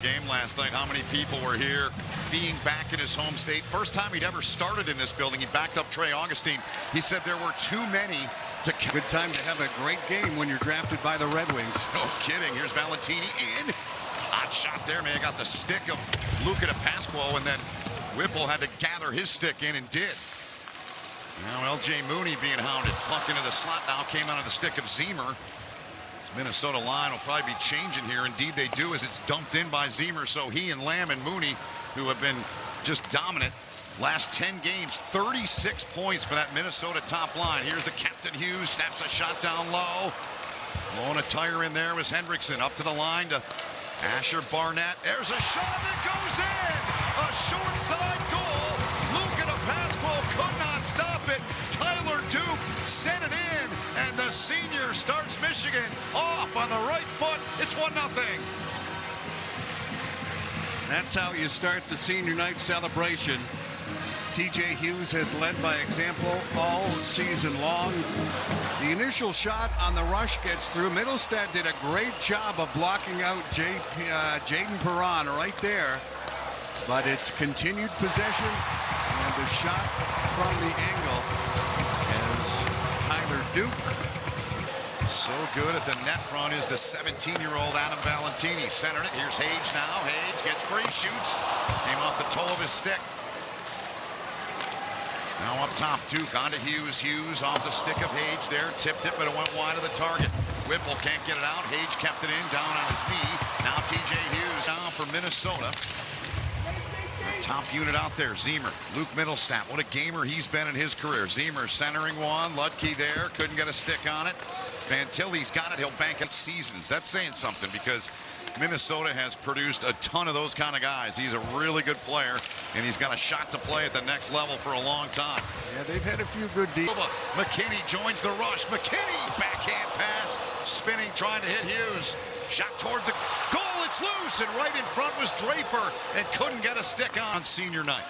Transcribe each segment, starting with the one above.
Game last night. How many people were here being back in his home state? First time he'd ever started in this building. He backed up Trey Augustine. He said there were too many to count. Good time to have a great game when you're drafted by the Red Wings. No kidding. Here's Valentini in. Hot shot there, man. Got the stick of Luca DePasquale, and then Whipple had to gather his stick in and did. Now LJ Mooney being hounded. Puck into the slot now. Came out of the stick of Zemer. Minnesota line will probably be changing here. Indeed they do, as it's dumped in by Zemer. So he and Lamb and Mooney, who have been just dominant last 10 games, 36 points for that Minnesota top line. Here's the captain Hughes, snaps a shot down low. Blowing a tire in there was Hendrickson. Up to the line to Asher Barnett. There's a shot that goes in. A short side goal. Luca DePasquale could not stop it. Tyler Duke sent it in, and the senior starts Michigan off on the right foot. It's 1-0. That's how you start the senior night celebration. TJ Hughes has led by example all season long. The initial shot on the rush gets through. Middlestad did a great job of blocking out Jaden Perron right there. But it's continued possession, and the shot from the angle is Tyler Duke. So good at the net front is the 17-year-old Adam Valentini. Centering it. Here's Hage now. Hage gets free, shoots. Came off the toe of his stick. Now up top, Duke onto Hughes. Hughes off the stick of Hage there. Tipped it, but it went wide of the target. Whipple can't get it out. Hage kept it in, down on his knee. Now TJ Hughes down for Minnesota. Top unit out there, Zemer, Luke Middlestat. What a gamer he's been in his career. Zemer centering one, Ludke there, couldn't get a stick on it. Fantilli's got it, he'll bank it seasons. That's saying something, because Minnesota has produced a ton of those kind of guys. He's a really good player, and he's got a shot to play at the next level for a long time. Yeah, they've had a few good deals. McKinney joins the rush. McKinney, backhand pass, spinning, trying to hit Hughes. Shot towards the goal, it's loose, and right in front was Draper, and couldn't get a stick on senior night.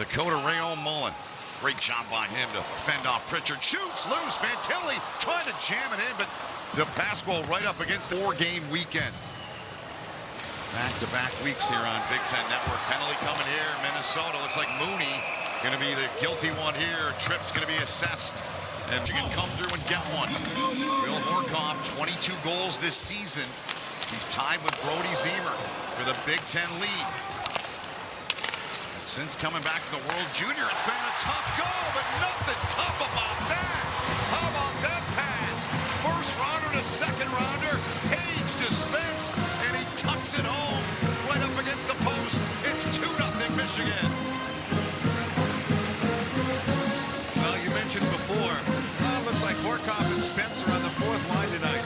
Dakota Rayon Mullen, great job by him to fend off Pritchard. Shoots loose, Fantilli trying to jam it in, but DePasquale right up against the 4-game weekend. Back-to-back weeks here on Big Ten Network. Penalty coming here, Minnesota. Looks like Mooney going to be the guilty one here. Tripp's going to be assessed. And you can come through and get one. Will Horkoff, 22 goals this season. He's tied with Brody Zemer for the Big Ten lead. And since coming back to the World Junior, it's been a tough goal, but nothing tough about that. How about that pass? First rounder to second rounder. Page to Spence, and he tucks it home right up against the post. It's 2-0 Michigan. Well, you mentioned before, looks like Horkoff and Spence are on the fourth line tonight.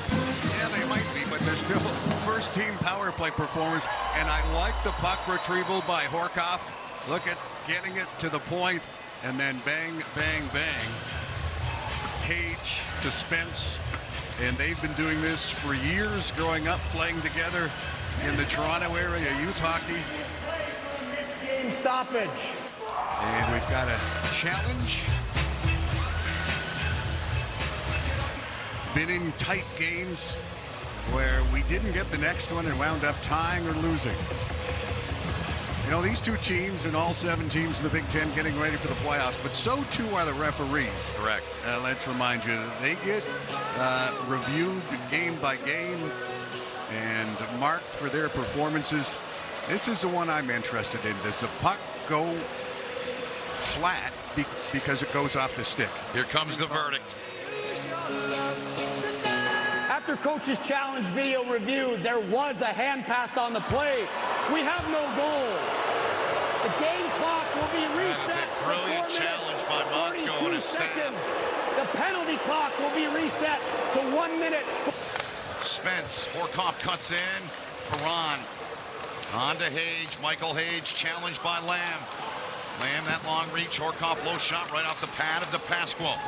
Yeah, they might be, but they're still first-team power play performers. And I like the puck retrieval by Horkoff. Look at getting it to the point, and then bang, bang, bang. Page to Spence. And they've been doing this for years, growing up, playing together in the Toronto area, youth hockey. Game stoppage. And we've got a challenge. Been in tight games where we didn't get the next one and wound up tying or losing. You know, these two teams and all 7 teams in the Big Ten getting ready for the playoffs, but so too are the referees. Correct. Let's remind you, they get reviewed game by game and marked for their performances. This is the one I'm interested in. Does the puck go flat because it goes off the stick? Here comes the verdict. After coach's challenge video review, there was a hand pass on the play. We have no goal. The game clock will be reset. That is a brilliant challenge by Motzko and his staff. The penalty clock will be reset to 1 minute. Spence, Horkoff cuts in. Perron on to Hage. Michael Hage challenged by Lamb. Lamb, that long reach. Horkoff low shot right off the pad of DePasquale.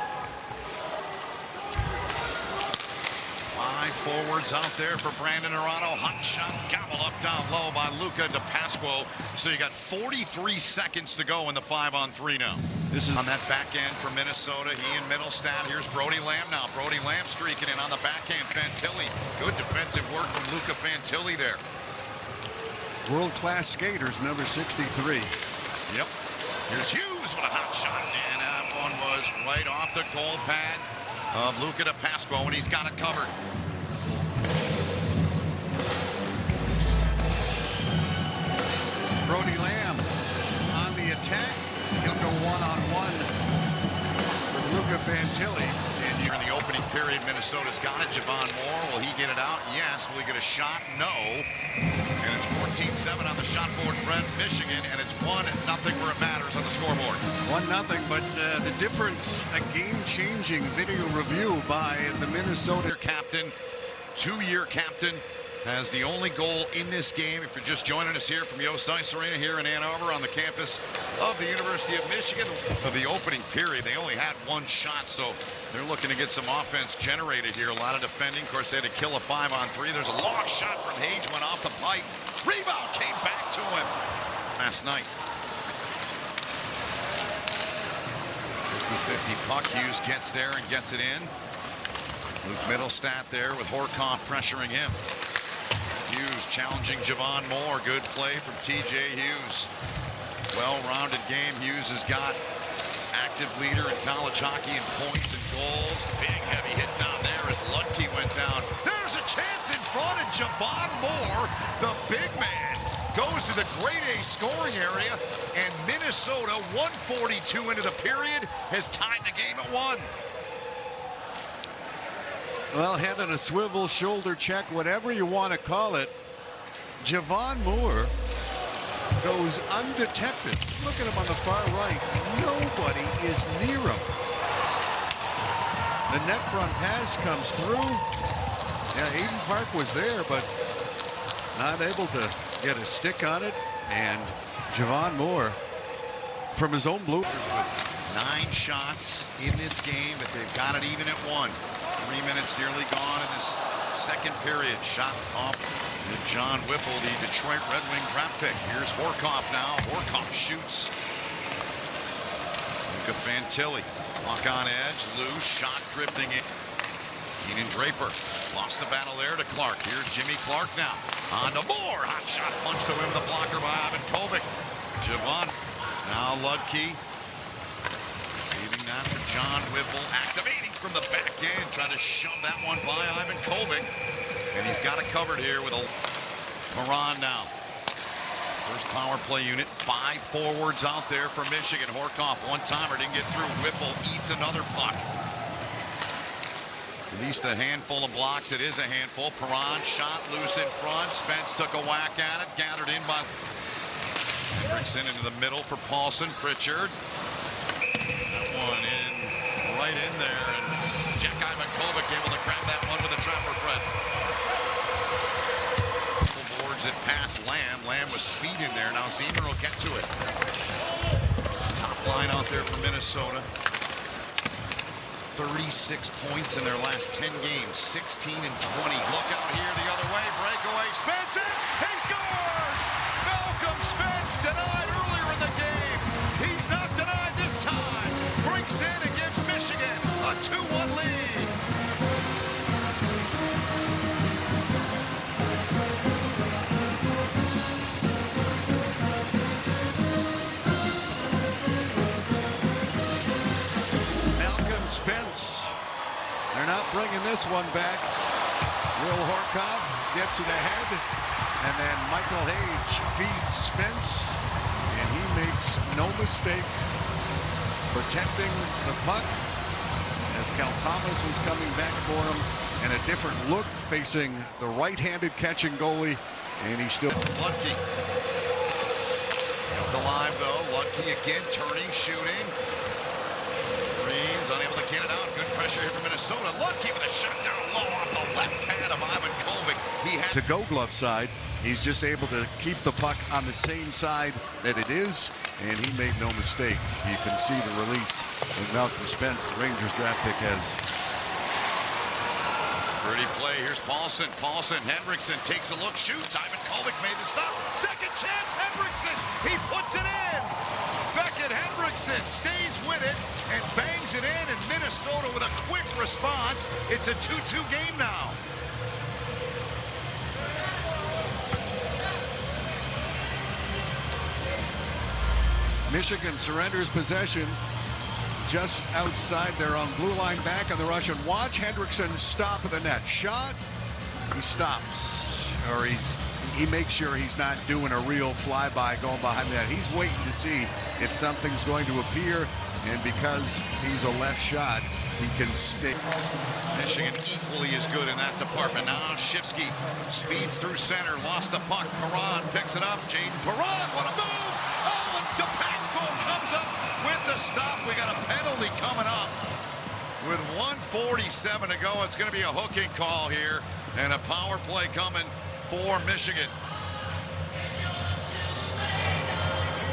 5 forwards out there for Brandon Arado. Hot shot gobbled up down low by Luca DePasquale. So you got 43 seconds to go in the 5-on-3 now. This is on that back end for Minnesota. He and Middlestat. Here's Brody Lamb now. Brody Lamb streaking in on the backhand. Fantilli. Good defensive work from Luca Fantilli there. World-class skaters, number 63. Yep. Here's Hughes with a hot shot, and that one was right off the goal pad of Luca DePasquo, and he's got it covered. Brody Lamb on the attack. He'll go one-on-one with Luca Fantilli. And you're in the opening period. Minnesota's got it. Javon Moore, will he get it out? Yes. Will he get a shot? No. And it's 14-7 on the shot board for Michigan, and it's 1-0 where it matters on the scoreboard. 1-0, but the difference, a game-changing video review by the Minnesota captain, two-year captain, has the only goal in this game. If you're just joining us here from Yost Ice Arena here in Ann Arbor on the campus of the University of Michigan. Of the opening period, they only had one shot, so they're looking to get some offense generated here. A lot of defending. Of course, they had to kill a 5-on-3. There's a long shot from Hage, went off the pipe. Rebound came back to him last night. 50-50 puck. Hughes gets there and gets it in. Luke Middlestat there with Horkoff pressuring him. Hughes challenging Javon Moore. Good play from TJ Hughes. Well-rounded game. Hughes has got active leader in college hockey in points and goals. Big heavy hit down there as Ludke went down. There's a chance in front, and Javon Moore, the big man, goes to the grade A scoring area, and Minnesota, 1:42 into the period, has tied the game at 1. Well, head on a swivel, shoulder check, whatever you want to call it. Javon Moore goes undetected. Look at him on the far right. Nobody is near him. The net front pass comes through. Yeah, Aiden Park was there, but not able to get a stick on it. And Javon Moore from his own blue. With 9 shots in this game, but they've got it even at 1. 3 minutes nearly gone in this second period. Shot off John Whipple, the Detroit Red Wing draft pick. Here's Horkoff now. Horkoff shoots. Luca Fantilli, puck on edge, loose, shot drifting in. Keenan Draper lost the battle there to Clark. Here's Jimmy Clark now. On to Moore. Hot shot punched away with a blocker by Ivan Kovic. Javon. Now Ludke. Leaving that for John Whipple. Activating from the back end. Trying to shove that one by Ivan Kovic. And he's got it covered here with a Moran now. First power play unit. 5 forwards out there for Michigan. Horkoff, one-timer, didn't get through. Whipple eats another puck. At least a handful of blocks. It is a handful. Perron shot loose in front. Spence took a whack at it. Gathered in by Hendrickson into the middle for Paulson. Pritchard. That one in, right in there. And Jack Ivan Kovic able to grab that one with a trapper, Fred. Boards it past Lamb. Lamb with speed in there. Now Zemer will get to it. Top line out there for Minnesota. 36 points in their last 10 games, 16 and 20. Look out here the other way, breakaway, Spence, he scores! Malcolm Spence denied earlier in the game. He's not denied this time. Breaks in and gives Michigan a 2-1 lead. Spence. They're not bringing this one back. Will Horkoff gets it ahead, and then Michael Hage feeds Spence, and he makes no mistake protecting the puck as Cal Thomas was coming back for him, and a different look facing the right-handed catching goalie, and he's still. Ludke kept alive though. Ludke again turning, shooting. Unable to get it out. Good pressure here from Minnesota. Ludke with a shot down low off the left pad of Ivan Kovic. He had to go glove side. He's just able to keep the puck on the same side that it is, and he made no mistake. You can see the release with Malcolm Spence, the Rangers draft pick, has. Pretty play. Here's Paulson. Hendrickson takes a look, shoots. Ivan Kovic made the stop. Second chance, Hendrickson. He puts it in. Beckett Hendrickson stays with it and bangs it in, and Minnesota with a quick response. It's a 2-2 game now. Michigan surrenders possession just outside their own blue line, back on the Russian. Watch Hendrickson stop at the net. Shot, he stops, or he makes sure he's not doing a real flyby going behind the net. He's waiting to see if something's going to appear, and because he's a left shot, he can stay. Michigan equally as good in that department. Now Shifsky speeds through center, lost the puck. Perron picks it up. Jaden Perron, what a move! Oh, and DePasco comes up with the stop. We got a penalty coming up. With 1:47 to go, it's going to be a hooking call here, and a power play coming for Michigan.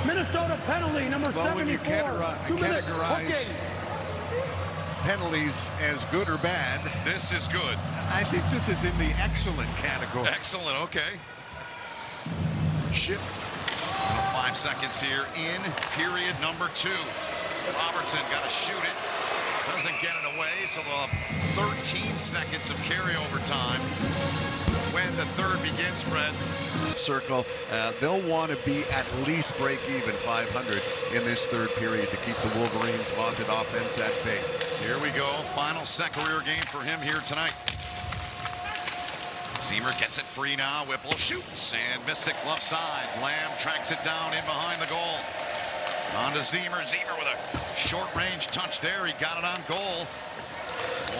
Minnesota penalty number 74. When you 2 minutes, categorize hooking. penalties as good or bad, This is good. I think this is in the excellent category. Excellent, okay. Ship. 5 seconds here in period number 2. Robertson got to shoot it. Doesn't get it away, so they'll have 13 seconds of carryover time when the third begins, Fred. Circle. They'll want to be at least break even 500 in this third period to keep the Wolverines vaunted offense at bay. Here we go. Final set career game for him here tonight. Zemer gets it free now. Whipple shoots and missed it glove side. Lamb tracks it down in behind the goal. On to Zemer. Zemer with a short-range touch there. He got it on goal.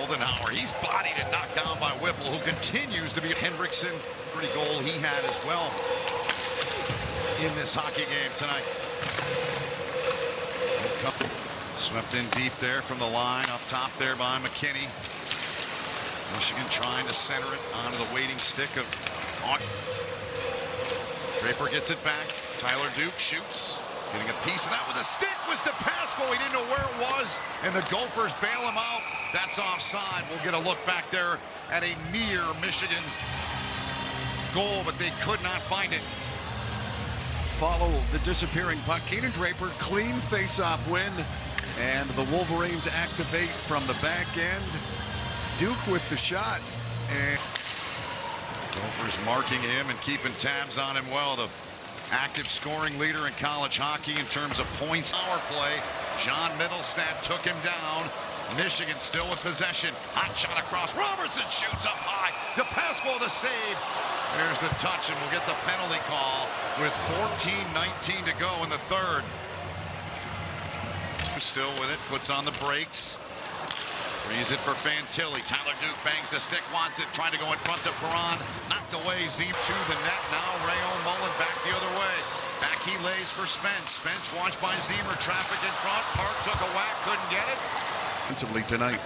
Oldenhauer, he's bodied and knocked down by Whipple, who continues to be Hendrickson. Pretty goal he had as well in this hockey game tonight. Swept in deep there from the line, up top there by McKinney. Michigan trying to center it onto the waiting stick of Hawk. Draper gets it back. Tyler Duke shoots. Getting a piece of that with a stick was DePasco. He didn't know where it was, and the Gophers bail him out. That's offside. We'll get a look back there at a near Michigan goal, but they could not find it. Follow the disappearing puck. Keenan Draper, clean face-off win, and the Wolverines activate from the back end. Duke with the shot, and Gophers marking him and keeping tabs on him well. The active scoring leader in college hockey in terms of points. Power play. John Middlestat took him down. Michigan still with possession. Hot shot across. Robertson shoots up high. DePasco the save. There's the touch, and we'll get the penalty call with 14:19 to go in the third. Still with it, puts on the brakes. Frees it for Fantilli. Tyler Duke bangs the stick, wants it, trying to go in front to Perron. Knocked away, Zeep to the net. Now Rayon Mullen back the other way. Back he lays for Spence. Spence watched by Zemer. Traffic in front. Park took a whack, couldn't get it. offensively tonight.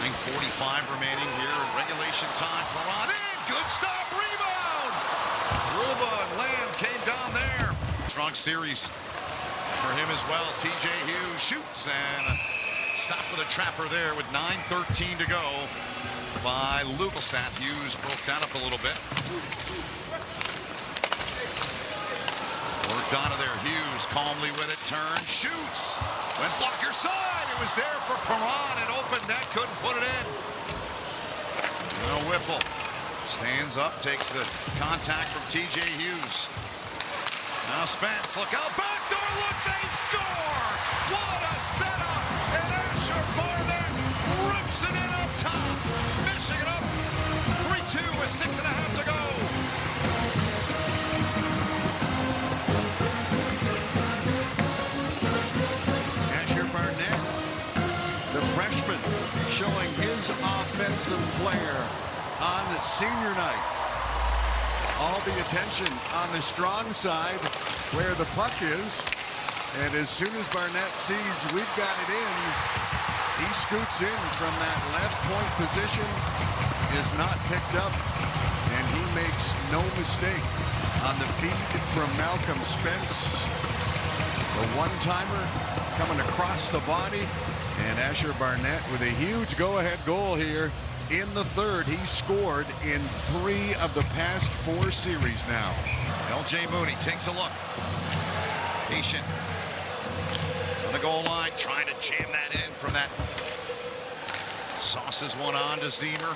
9:45 remaining here in regulation time. Perron in. Good stop. Rebound. Ruba and Lamb came down there. Strong series for him as well. TJ Hughes shoots and stop with a trapper there with 9:13 to go by Lucastat. Hughes broke that up a little bit. Worked onto there. Hughes calmly with it. Turn. Shoots. Went blocker side. It was there for Perron. It opened net. Couldn't put it in. Now Whipple stands up. Takes the contact from TJ Hughes. Now Spence. Look out. Backdoor look. They score. What a setup. And Asher Barnett rips it in up top. Michigan up 3-2 with 6.5 to go. Asher Barnett, the freshman, showing his offensive flair on senior night. All the attention on the strong side where the puck is. And as soon as Barnett sees we've got it in, he scoots in from that left point position, is not picked up, and he makes no mistake on the feed from Malcolm Spence. The one-timer coming across the body, and Asher Barnett with a huge go-ahead goal here in the third. He scored in 3 of the past 4 series now. LJ Mooney takes a look. Patient on the goal line, trying to jam that in from that. Sauces one on to Zemer.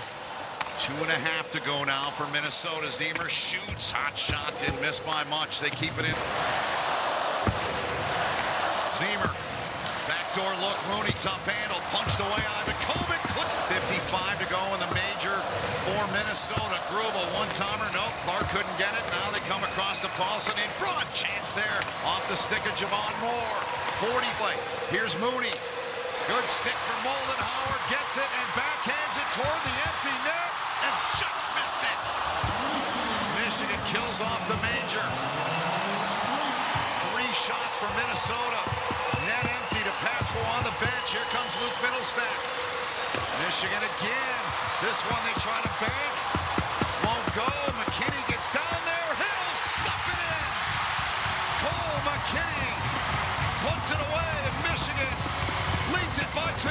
2.5 to go now for Minnesota. Zemer shoots. Hot shot. Didn't miss by much. They keep it in. Zemer. Backdoor look. Mooney tough handle. Punched away. Ivan Kovic. 55 to go in the major for Minnesota. Grubel, one-timer. Nope. Clark couldn't get it. Now they come across to Paulson in front. Chance there. Off the stick of Javon Moore. 40 play. Here's Mooney. Good stick for Moldenhauer. Gets it and backhands it toward the empty net. And just missed it. Michigan kills off the major. 3 shots for Minnesota. Net empty to Pascal on the bench. Here comes Luke Middlestat. Michigan again. This one they try to bank. Won't go. McKinney gets down there. He'll stuff it in. Cole McKinney puts it away, and Michigan leads it by 2.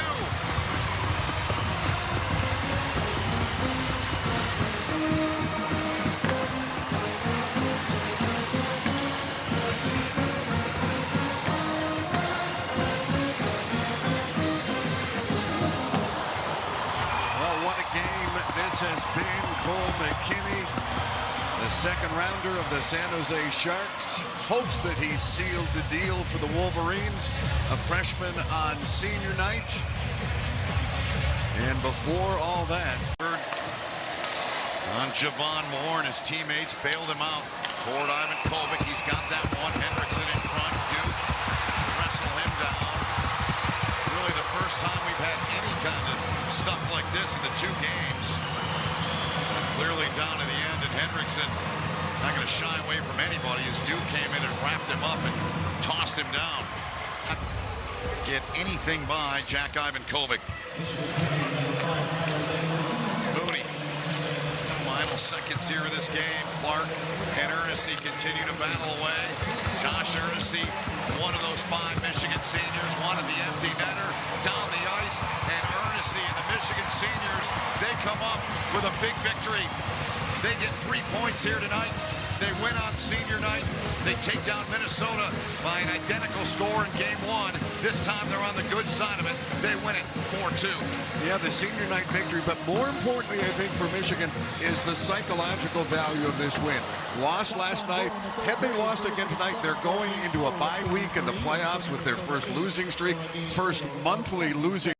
Has been Cole McKinney, the second rounder of the San Jose Sharks. Hopes that he sealed the deal for the Wolverines, a freshman on senior night. And before all that, on Javon Moore, and his teammates bailed him out. Toward Ivan Kovic, he's got that one. Hendrickson in front. Duke wrestle him down. Really the first time we've had any kind of stuff like this in the 2 games. Clearly down to the end, and Hendrickson not going to shy away from anybody as Duke came in and wrapped him up and tossed him down. Get anything by Jack Ivan Kovic. Mooney. Final seconds here of this game. Clark and Earnesty continue to battle away. Josh Earnesty, one of those 5 Michigan seniors, one of the empty netter down the ice, and Earnesty and the Michigan seniors, they come up with a big victory. They get 3 points here tonight. They win on senior night. They take down Minnesota by an identical score in game 1. This time they're on the good side of it. They win it 4-2. yeah, the senior night victory, but more importantly, I think, for Michigan is the psychological value of this win. Lost last night. Had they lost again tonight, they're going into a bye week in the playoffs with their first losing streak, first monthly losing